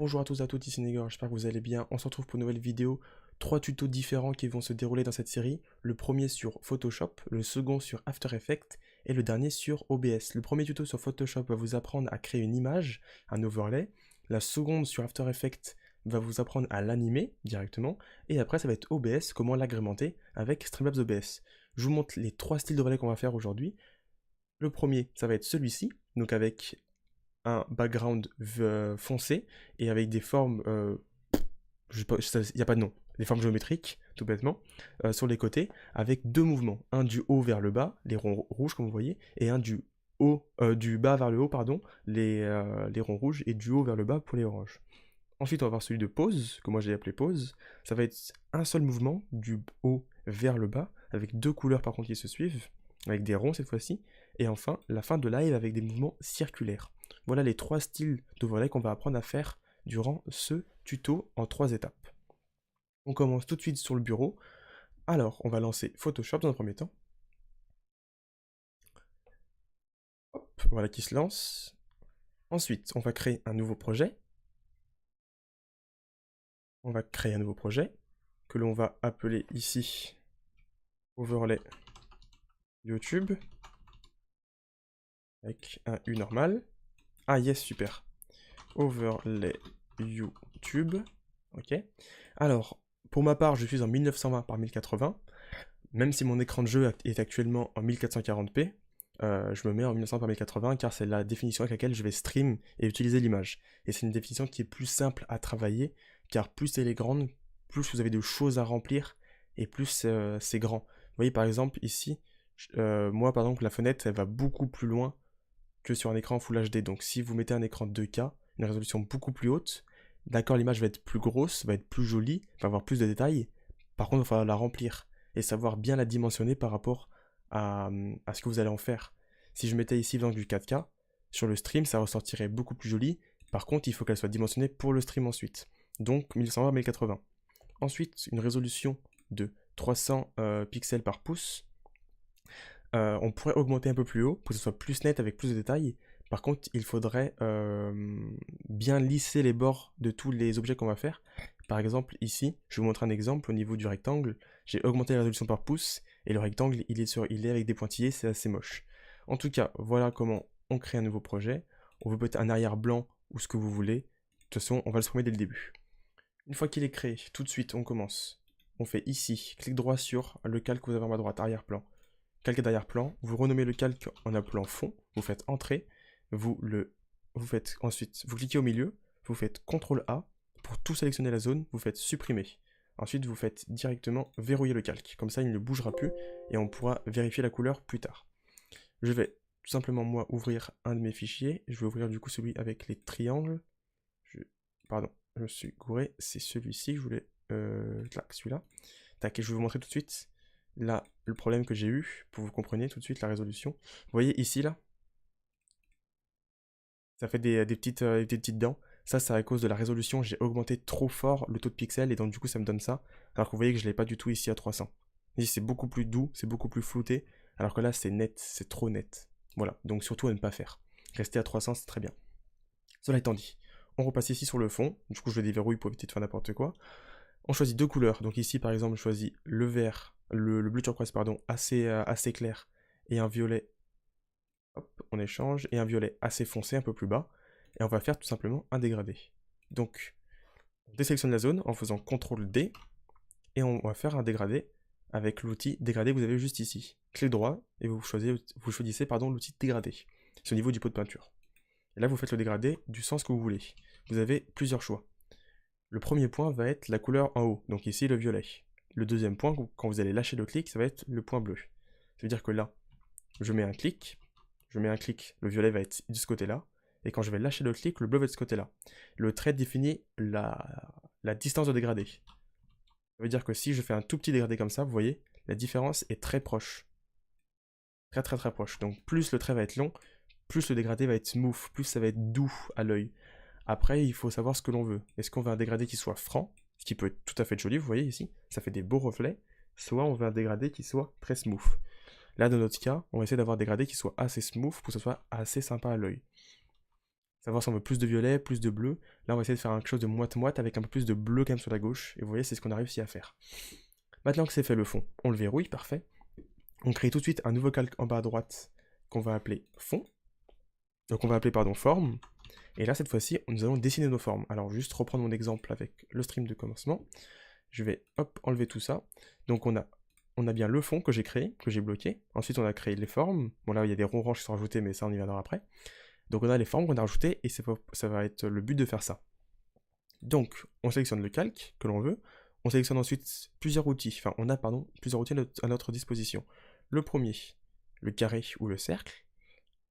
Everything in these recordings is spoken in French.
Bonjour à tous et à toutes, ici Negor, j'espère que vous allez bien. On se retrouve pour une nouvelle vidéo. 3 tutos différents qui vont se dérouler dans cette série. Le premier sur Photoshop, le second sur After Effects et le dernier sur OBS. Le premier tuto sur Photoshop va vous apprendre à créer une image, un overlay. La seconde sur After Effects va vous apprendre à l'animer directement. Et après ça va être OBS, comment l'agrémenter avec Streamlabs OBS. Je vous montre les 3 styles d'overlay qu'on va faire aujourd'hui. Le premier, ça va être celui-ci, donc avec un background foncé et avec des formes, il n'y a pas de nom, des formes géométriques, tout bêtement, sur les côtés, avec 2 mouvements, un du haut vers le bas, les ronds rouges comme vous voyez, et un du bas vers le haut, pardon, les ronds rouges, et du haut vers le bas pour les oranges. Ensuite, on va avoir celui de pause, que moi j'ai appelé pause. Ça va être un seul mouvement, du haut vers le bas, avec 2 couleurs par contre qui se suivent, avec des ronds cette fois-ci. Et enfin, la fin de live avec des mouvements circulaires. Voilà les 3 styles d'overlay qu'on va apprendre à faire durant ce tuto en 3 étapes. On commence tout de suite sur le bureau. Alors, on va lancer Photoshop dans un premier temps. Hop, voilà qui se lance. Ensuite, on va créer un nouveau projet. On va créer un nouveau projet que l'on va appeler ici Overlay YouTube avec un U normal. Ah yes, super. Overlay YouTube. Ok. Alors, pour ma part, je suis en 1920 par 1080. Même si mon écran de jeu est actuellement en 1440p, je me mets en 1920 par 1080 car c'est la définition avec laquelle je vais stream et utiliser l'image. Et c'est une définition qui est plus simple à travailler car plus elle est grande, plus vous avez de choses à remplir et plus c'est grand. Vous voyez par exemple ici, moi par exemple la fenêtre elle va beaucoup plus loin que sur un écran Full HD. Donc si vous mettez un écran 2K, une résolution beaucoup plus haute, d'accord l'image va être plus grosse, va être plus jolie, va avoir plus de détails, par contre il va falloir la remplir et savoir bien la dimensionner par rapport à ce que vous allez en faire. Si je mettais ici donc du 4K, sur le stream ça ressortirait beaucoup plus joli, par contre il faut qu'elle soit dimensionnée pour le stream ensuite. Donc 1120-1080. Ensuite une résolution de 300 pixels par pouce. On pourrait augmenter un peu plus haut pour que ce soit plus net avec plus de détails. Par contre, il faudrait bien lisser les bords de tous les objets qu'on va faire. Par exemple, ici, je vais vous montrer un exemple au niveau du rectangle. J'ai augmenté la résolution par pouce et le rectangle, il est avec des pointillés, c'est assez moche. En tout cas, voilà comment on crée un nouveau projet. On veut peut-être un arrière blanc ou ce que vous voulez. De toute façon, on va le supprimer dès le début. Une fois qu'il est créé, tout de suite, on commence. On fait ici, clic droit sur le calque que vous avez en bas à droite, arrière-plan. Calque d'arrière-plan, vous renommez le calque en appelant fond, vous faites entrée, vous faites ensuite, vous cliquez au milieu, vous faites CTRL A, pour tout sélectionner la zone, vous faites supprimer. Ensuite, vous faites directement verrouiller le calque, comme ça il ne bougera plus et on pourra vérifier la couleur plus tard. Je vais tout simplement moi ouvrir un de mes fichiers, je vais ouvrir du coup celui avec les triangles. Pardon, je me suis gouré, c'est celui-ci, je voulais... celui-là. Tac, et je vais vous montrer tout de suite. Là, le problème que j'ai eu, pour que vous compreniez tout de suite la résolution. Vous voyez ici, là, ça fait des petites dents. Ça, c'est à cause de la résolution. J'ai augmenté trop fort le taux de pixels et donc du coup, ça me donne ça. Alors que vous voyez que je ne l'ai pas du tout ici à 300. Ici, c'est beaucoup plus doux, c'est beaucoup plus flouté. Alors que là, c'est net, c'est trop net. Voilà, donc surtout à ne pas faire. Rester à 300, c'est très bien. Cela étant dit, on repasse ici sur le fond. Du coup, je le déverrouille pour éviter de faire n'importe quoi. On choisit 2 couleurs. Donc ici, par exemple, je choisis le vert, le bleu turquoise, pardon, assez clair, et un violet. Hop, on échange, et un violet assez foncé, un peu plus bas. Et on va faire tout simplement un dégradé. Donc, on désélectionne la zone en faisant CTRL D, et on va faire un dégradé avec l'outil dégradé que vous avez juste ici. Clic droit, et vous choisissez l'outil dégradé. C'est au niveau du pot de peinture. Et là, vous faites le dégradé du sens que vous voulez. Vous avez plusieurs choix. Le premier point va être la couleur en haut, donc ici le violet. Le deuxième point, quand vous allez lâcher le clic, ça va être le point bleu. Ça veut dire que là, je mets un clic, le violet va être de ce côté-là, et quand je vais lâcher le clic, le bleu va être de ce côté-là. Le trait définit la distance de dégradé. Ça veut dire que si je fais un tout petit dégradé comme ça, vous voyez, la différence est très proche. Très très très proche. Donc plus le trait va être long, plus le dégradé va être smooth, plus ça va être doux à l'œil. Après, il faut savoir ce que l'on veut. Est-ce qu'on veut un dégradé qui soit franc, ce qui peut être tout à fait joli, vous voyez ici, ça fait des beaux reflets, soit on veut un dégradé qui soit très smooth. Là, dans notre cas, on va essayer d'avoir un dégradé qui soit assez smooth pour que ce soit assez sympa à l'œil. Savoir si on veut plus de violet, plus de bleu. Là, on va essayer de faire quelque chose de moite-moite avec un peu plus de bleu quand même sur la gauche. Et vous voyez, c'est ce qu'on a réussi à faire. Maintenant que c'est fait le fond, on le verrouille, parfait. On crée tout de suite un nouveau calque en bas à droite qu'on va appeler fond. Donc on va appeler, pardon, forme. Et là, cette fois-ci, nous allons dessiner nos formes. Alors, juste reprendre mon exemple avec le stream de commencement. Je vais, hop, enlever tout ça. Donc on a bien le fond que j'ai créé, que j'ai bloqué. Ensuite, on a créé les formes. Bon, là, il y a des ronds qui sont rajoutés, mais ça, on y viendra après. Donc on a les formes qu'on a rajoutées, et ça va être le but de faire ça. Donc, on sélectionne le calque que l'on veut. On sélectionne ensuite plusieurs outils. Enfin, on a, pardon, plusieurs outils à notre disposition. Le premier, le carré ou le cercle,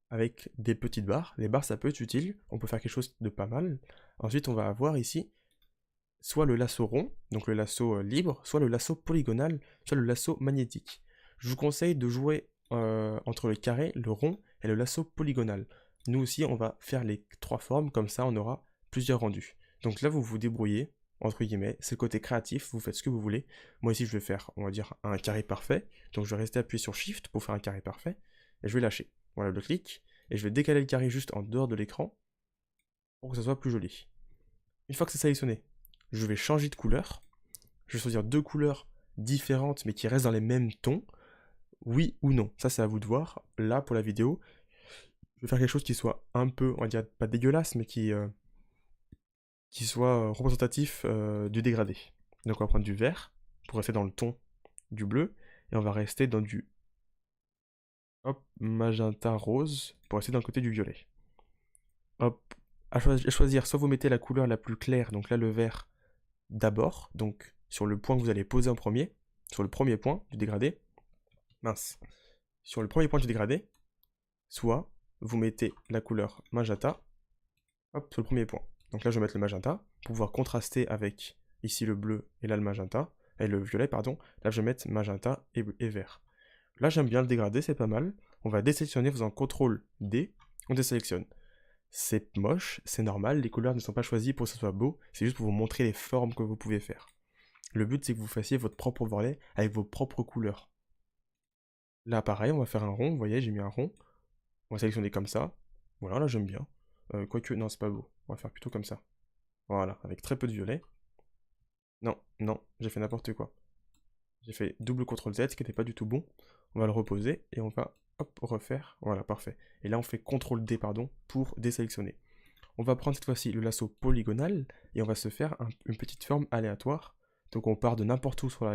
avec des petites barres. Les barres, ça peut être utile. On peut faire quelque chose de pas mal. Ensuite, on va avoir ici soit le lasso rond, donc le lasso libre, soit le lasso polygonal, soit le lasso magnétique. Je vous conseille de jouer entre le carré, le rond et le lasso polygonal. Nous aussi, on va faire les 3 formes, comme ça on aura plusieurs rendus. Donc là, vous vous débrouillez, entre guillemets, c'est le côté créatif, vous faites ce que vous voulez. Moi ici, je vais faire, on va dire, un carré parfait. Donc je vais rester appuyé sur Shift pour faire un carré parfait, et je vais lâcher. Voilà le clic, et je vais décaler le carré juste en dehors de l'écran, pour que ça soit plus joli. Une fois que c'est sélectionné, je vais changer de couleur. Je vais choisir 2 couleurs différentes mais qui restent dans les mêmes tons. Oui ou non, ça c'est à vous de voir. Là pour la vidéo, je vais faire quelque chose qui soit un peu, on va dire pas dégueulasse, mais qui soit représentatif du dégradé. Donc on va prendre du vert pour rester dans le ton du bleu, et on va rester dans du hop, magenta rose pour rester dans le côté du violet. Hop, à choisir, soit vous mettez la couleur la plus claire, donc là le vert, d'abord, donc sur le point que vous allez poser en premier, sur le premier point du dégradé, sur le premier point du dégradé, soit vous mettez la couleur magenta, hop, sur le premier point. Donc là je vais mettre le magenta, pour pouvoir contraster avec ici le bleu et là le magenta, et le violet, pardon, là je vais mettre magenta et vert. Là j'aime bien le dégradé, c'est pas mal. On va désélectionner en faisant CTRL D, on désélectionne. C'est moche, c'est normal, les couleurs ne sont pas choisies pour que ce soit beau, c'est juste pour vous montrer les formes que vous pouvez faire. Le but, c'est que vous fassiez votre propre overlay avec vos propres couleurs. Là, pareil, on va faire un rond, vous voyez, j'ai mis un rond. On va sélectionner comme ça. Voilà, là, j'aime bien. Quoique, non, c'est pas beau. On va faire plutôt comme ça. Voilà, avec très peu de violet. Non, non, j'ai fait n'importe quoi. J'ai fait double CTRL Z, ce qui n'était pas du tout bon. On va le reposer et on va, hop, refaire. Voilà, parfait. Et là, on fait CTRL D, pardon, pour désélectionner. On va prendre cette fois-ci le lasso polygonal et on va se faire une petite forme aléatoire. Donc on part de n'importe où sur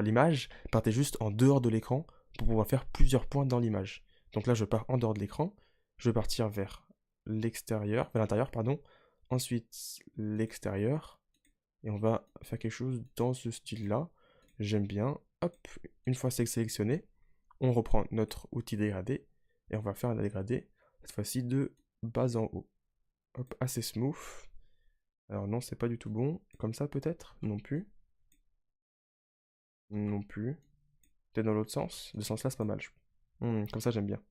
l'image, partez juste en dehors de l'écran pour pouvoir faire plusieurs points dans l'image. Donc là je pars en dehors de l'écran, je vais partir vers l'extérieur, vers l'intérieur, pardon, ensuite l'extérieur, et on va faire quelque chose dans ce style-là. J'aime bien. Hop, une fois c'est sélectionné, on reprend notre outil dégradé, et on va faire un dégradé, cette fois-ci de bas en haut. Hop, assez smooth. Alors non, c'est pas du tout bon. Comme ça peut-être? Non plus. Non plus. Peut-être dans l'autre sens. De ce sens-là, c'est pas mal. Comme ça, j'aime bien.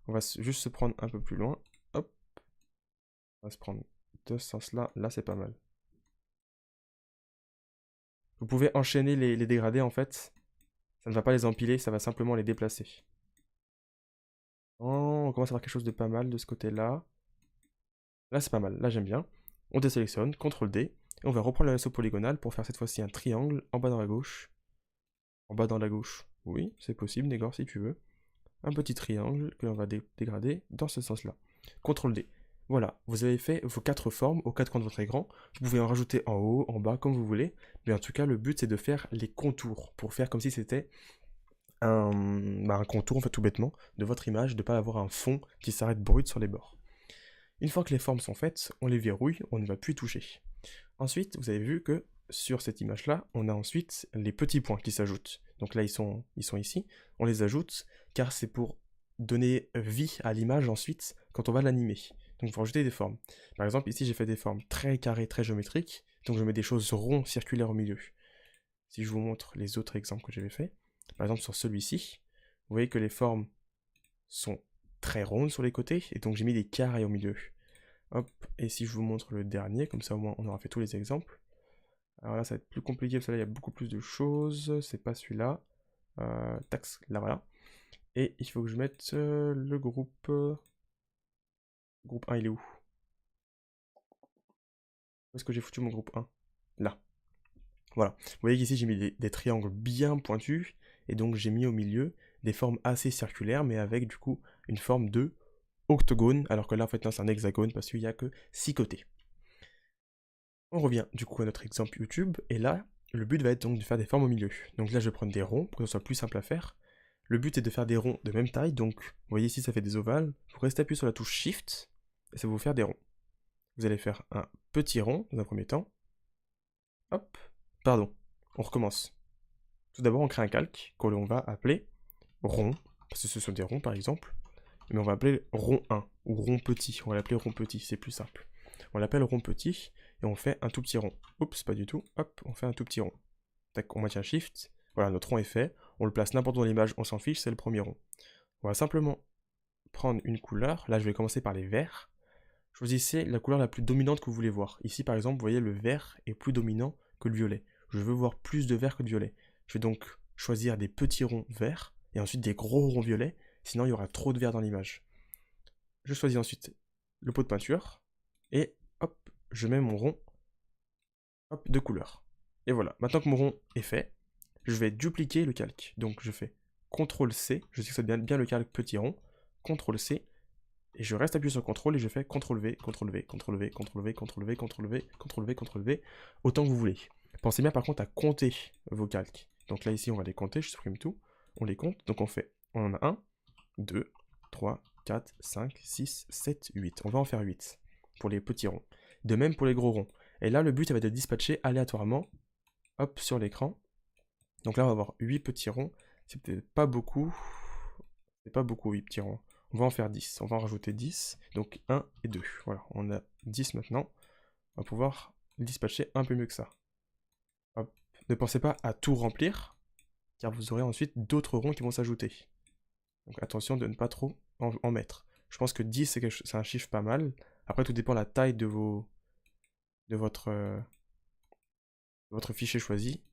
On va juste se prendre un peu plus loin. Hop. On va se prendre de ce sens-là. Là, c'est pas mal. Vous pouvez enchaîner les dégradés, en fait. Ça ne va pas les empiler, ça va simplement les déplacer. Oh, on commence à avoir quelque chose de pas mal de ce côté-là. Là, c'est pas mal. Là, j'aime bien. On désélectionne, CTRL D. Et on va reprendre le lasso polygonal pour faire cette fois-ci un triangle en bas dans la gauche. En bas dans la gauche. Oui, c'est possible, Négor, si tu veux. Un petit triangle que l'on va dégrader dans ce sens-là. CTRL D. Voilà, vous avez fait vos 4 formes aux 4 coins de votre écran. Vous pouvez en rajouter en haut, en bas, comme vous voulez. Mais en tout cas, le but, c'est de faire les contours. Pour faire comme si c'était un contour, en fait, tout bêtement, de votre image, de ne pas avoir un fond qui s'arrête brut sur les bords. Une fois que les formes sont faites, on les verrouille, on ne va plus y toucher. Ensuite, vous avez vu que sur cette image-là, on a ensuite les petits points qui s'ajoutent. Donc là, ils sont ici. On les ajoute car c'est pour donner vie à l'image ensuite quand on va l'animer. Donc il faut rajouter des formes. Par exemple, ici, j'ai fait des formes très carrées, très géométriques. Donc je mets des choses rondes, circulaires au milieu. Si je vous montre les autres exemples que j'avais fait, par exemple sur celui-ci, vous voyez que les formes sont très rondes sur les côtés, et donc j'ai mis des carrés au milieu. Hop, et si je vous montre le dernier, comme ça au moins on aura fait tous les exemples. Alors là ça va être plus compliqué, parce que là il y a beaucoup plus de choses, c'est pas celui-là. Tax, là voilà. Et il faut que je mette le groupe... Groupe 1, il est où? Où est-ce que j'ai foutu mon groupe 1? Là. Voilà. Vous voyez qu'ici, j'ai mis des triangles bien pointus. Et donc, j'ai mis au milieu des formes assez circulaires, mais avec du coup une forme de octogone. Alors que là, en fait, non, c'est un hexagone parce qu'il n'y a que 6 côtés. On revient du coup à notre exemple YouTube. Et là, le but va être donc de faire des formes au milieu. Donc là, je vais prendre des ronds pour que ce soit plus simple à faire. Le but est de faire des ronds de même taille. Donc, vous voyez ici, ça fait des ovales. Vous restez appuyé sur la touche Shift et ça va vous faire des ronds. Vous allez faire un petit rond dans un premier temps. Hop. Pardon. On recommence. Tout d'abord, on crée un calque qu'on va appeler rond, parce que ce sont des ronds par exemple. Mais on va appeler rond 1 ou rond petit. On va l'appeler rond petit, c'est plus simple. On l'appelle rond petit et on fait un tout petit rond. Oups, pas du tout. Hop, on fait un tout petit rond. Tac, on maintient Shift. Voilà, notre rond est fait. On le place n'importe où dans l'image, on s'en fiche, c'est le premier rond. On va simplement prendre une couleur. Là, je vais commencer par les verts. Choisissez la couleur la plus dominante que vous voulez voir. Ici, par exemple, vous voyez, le vert est plus dominant que le violet. Je veux voir plus de vert que de violet. Je vais donc choisir des petits ronds verts et ensuite des gros ronds violets, sinon il y aura trop de vert dans l'image. Je choisis ensuite le pot de peinture et hop, je mets mon rond hop, de couleur. Et voilà, maintenant que mon rond est fait, je vais dupliquer le calque. Donc je fais CTRL-C, je sais que c'est bien le calque petit rond, CTRL-C, et je reste appuyé sur CTRL et je fais CTRL-V, CTRL-V, CTRL-V, CTRL-V, CTRL-V, CTRL-V, CTRL-V, CTRL-V, autant que vous voulez. Pensez bien par contre à compter vos calques. Donc là ici on va les compter, je supprime tout, on les compte, donc on en a 1, 2, 3, 4, 5, 6, 7, 8. On va en faire 8 pour les petits ronds. De même pour les gros ronds. Et là le but ça va être de dispatcher aléatoirement, hop, sur l'écran. Donc là on va avoir 8 petits ronds, c'est peut-être pas beaucoup, c'est pas beaucoup 8 petits ronds. On va en faire 10, on va en rajouter 10, donc 1 et 2. Voilà, on a 10 maintenant. On va pouvoir dispatcher un peu mieux que ça. Hop. Ne pensez pas à tout remplir, car vous aurez ensuite d'autres ronds qui vont s'ajouter. Donc attention de ne pas trop en mettre. Je pense que 10 c'est un chiffre pas mal. Après tout dépend de la taille de votre fichier choisi.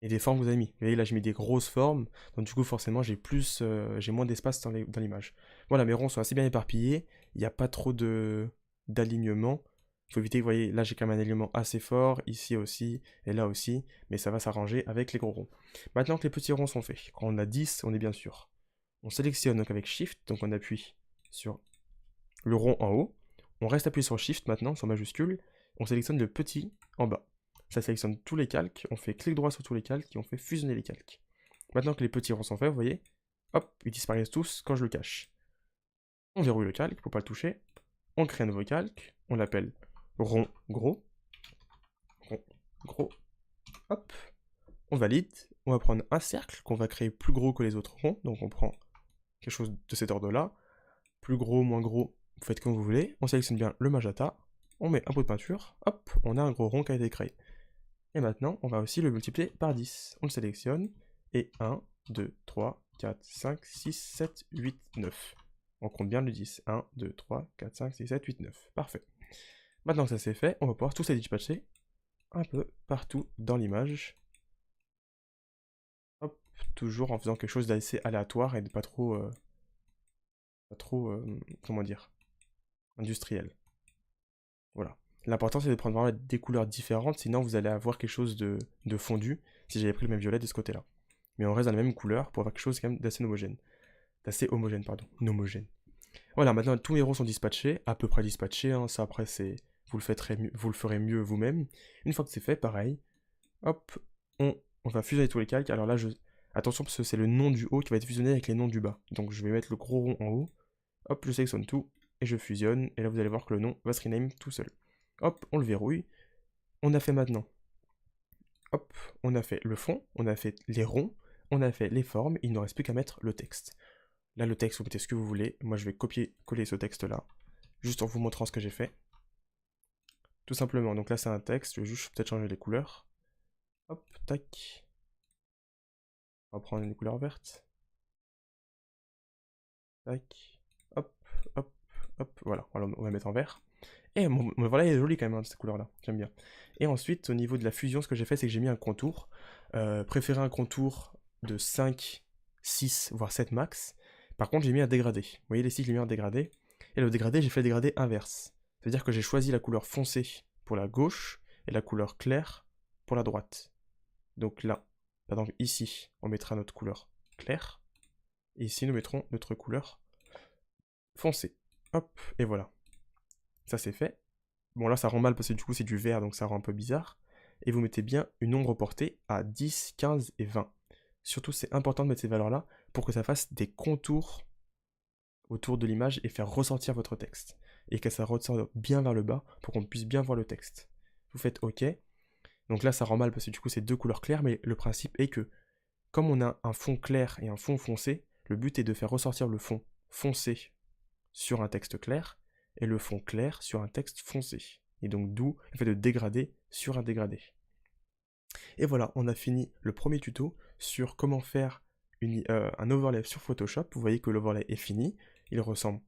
Et des formes que vous avez mis. Vous voyez là j'ai mis des grosses formes, donc du coup forcément j'ai moins d'espace dans l'image. Voilà, mes ronds sont assez bien éparpillés, il n'y a pas trop d'alignement. Il faut éviter, vous voyez, là j'ai quand même un alignement assez fort, ici aussi, et là aussi, mais ça va s'arranger avec les gros ronds. Maintenant que les petits ronds sont faits, quand on a 10, on est bien sûr. On sélectionne donc avec Shift, donc on appuie sur le rond en haut, on reste appuyé sur Shift maintenant, sur majuscule, on sélectionne le petit en bas. Ça sélectionne tous les calques, on fait clic droit sur tous les calques et on fait fusionner les calques. Maintenant que les petits ronds sont faits, vous voyez, hop, ils disparaissent tous quand je le cache. On verrouille le calque pour pas le toucher, on crée un nouveau calque, on l'appelle rond gros, hop, on valide, on va prendre un cercle qu'on va créer plus gros que les autres ronds, donc on prend quelque chose de cet ordre-là, plus gros, moins gros, vous faites comme vous voulez, on sélectionne bien le magenta, on met un pot de peinture, hop, on a un gros rond qui a été créé. Et maintenant, on va aussi le multiplier par 10. On le sélectionne, et 1, 2, 3, 4, 5, 6, 7, 8, 9. On compte bien le 10. 1, 2, 3, 4, 5, 6, 7, 8, 9. Parfait. Maintenant que ça c'est fait, on va pouvoir tous les dispatcher un peu partout dans l'image. Hop, toujours en faisant quelque chose d'assez aléatoire et de pas trop, comment dire, industriel. Voilà. L'important c'est de prendre vraiment des couleurs différentes, sinon vous allez avoir quelque chose de fondu, si j'avais pris le même violet de ce côté-là. Mais on reste dans la même couleur pour avoir quelque chose quand même d'assez homogène. Homogène. Voilà, maintenant tous mes ronds sont dispatchés, à peu près dispatchés, hein. Ça après vous le ferez mieux vous-même. Une fois que c'est fait, pareil, hop, on va fusionner tous les calques. Alors là, attention parce que c'est le nom du haut qui va être fusionné avec les noms du bas. Donc je vais mettre le gros rond en haut, hop, je sélectionne tout, et je fusionne, et là vous allez voir que le nom va se rename tout seul. Hop, on le verrouille. On a fait maintenant. Hop, on a fait le fond, on a fait les ronds, on a fait les formes, il ne reste plus qu'à mettre le texte. Là, le texte, vous mettez ce que vous voulez. Moi, je vais copier-coller ce texte-là, juste en vous montrant ce que j'ai fait. Tout simplement. Donc là, c'est un texte, je vais juste peut-être changer les couleurs. Hop, tac. On va prendre une couleur verte. Tac. Hop, hop, hop. Voilà, on va mettre en vert. Et voilà, il est joli quand même, hein, cette couleur-là. J'aime bien. Et ensuite, au niveau de la fusion, ce que j'ai fait, c'est que j'ai mis un contour. Préférez un contour de 5 6, voire 7 max. Par contre, j'ai mis un dégradé. Vous voyez ici, j'ai mis un dégradé. Et le dégradé, j'ai fait le dégradé inverse. C'est-à-dire que j'ai choisi la couleur foncée pour la gauche et la couleur claire pour la droite. Donc là, par exemple ici, on mettra notre couleur claire. Et ici, nous mettrons notre couleur foncée. Hop, et voilà. Ça, c'est fait. Bon, là, ça rend mal parce que du coup, c'est du vert, donc ça rend un peu bizarre. Et vous mettez bien une ombre portée à 10, 15 et 20. Surtout, c'est important de mettre ces valeurs-là pour que ça fasse des contours autour de l'image et faire ressortir votre texte. Et que ça ressorte bien vers le bas pour qu'on puisse bien voir le texte. Vous faites OK. Donc là, ça rend mal parce que du coup, c'est deux couleurs claires, mais le principe est que, comme on a un fond clair et un fond foncé, le but est de faire ressortir le fond foncé sur un texte clair et le fond clair sur un texte foncé. Et donc d'où le fait de dégrader sur un dégradé. Et voilà, on a fini le premier tuto sur comment faire un overlay sur Photoshop. Vous voyez que l'overlay est fini, il ressemble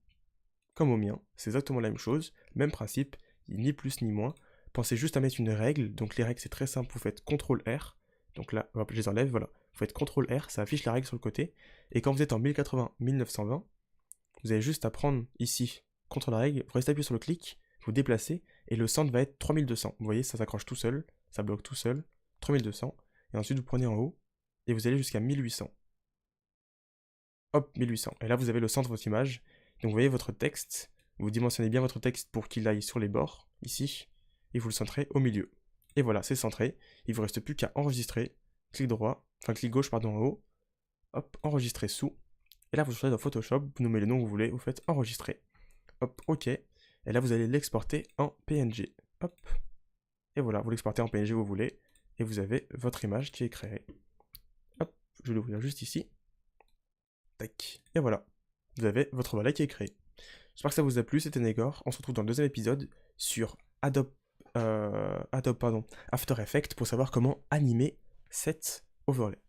comme au mien, c'est exactement la même chose, même principe, ni plus ni moins. Pensez juste à mettre une règle, donc les règles c'est très simple, vous faites CTRL-R, donc là, hop, je les enlève, voilà, vous faites CTRL-R, ça affiche la règle sur le côté, et quand vous êtes en 1080-1920, vous avez juste à prendre ici, contre la règle, vous restez appuyé sur le clic, vous déplacez, et le centre va être 3200. Vous voyez, ça s'accroche tout seul, ça bloque tout seul, 3200, et ensuite vous prenez en haut, et vous allez jusqu'à 1800. Hop, 1800. Et là, vous avez le centre de votre image. Donc vous voyez votre texte, vous dimensionnez bien votre texte pour qu'il aille sur les bords, ici, et vous le centrez au milieu. Et voilà, c'est centré. Il ne vous reste plus qu'à enregistrer, clic gauche, pardon, en haut, hop, enregistrer sous. Et là, vous sortez dans Photoshop, vous nommez le nom que vous voulez, vous faites enregistrer. Hop, OK. Et là, vous allez l'exporter en PNG. Hop. Et voilà, vous l'exportez en PNG où vous voulez, et vous avez votre image qui est créée. Hop, je vais l'ouvrir juste ici. Tac. Et voilà. Vous avez votre overlay qui est créé. J'espère que ça vous a plu, c'était Negor. On se retrouve dans le deuxième épisode sur After Effects pour savoir comment animer cet overlay.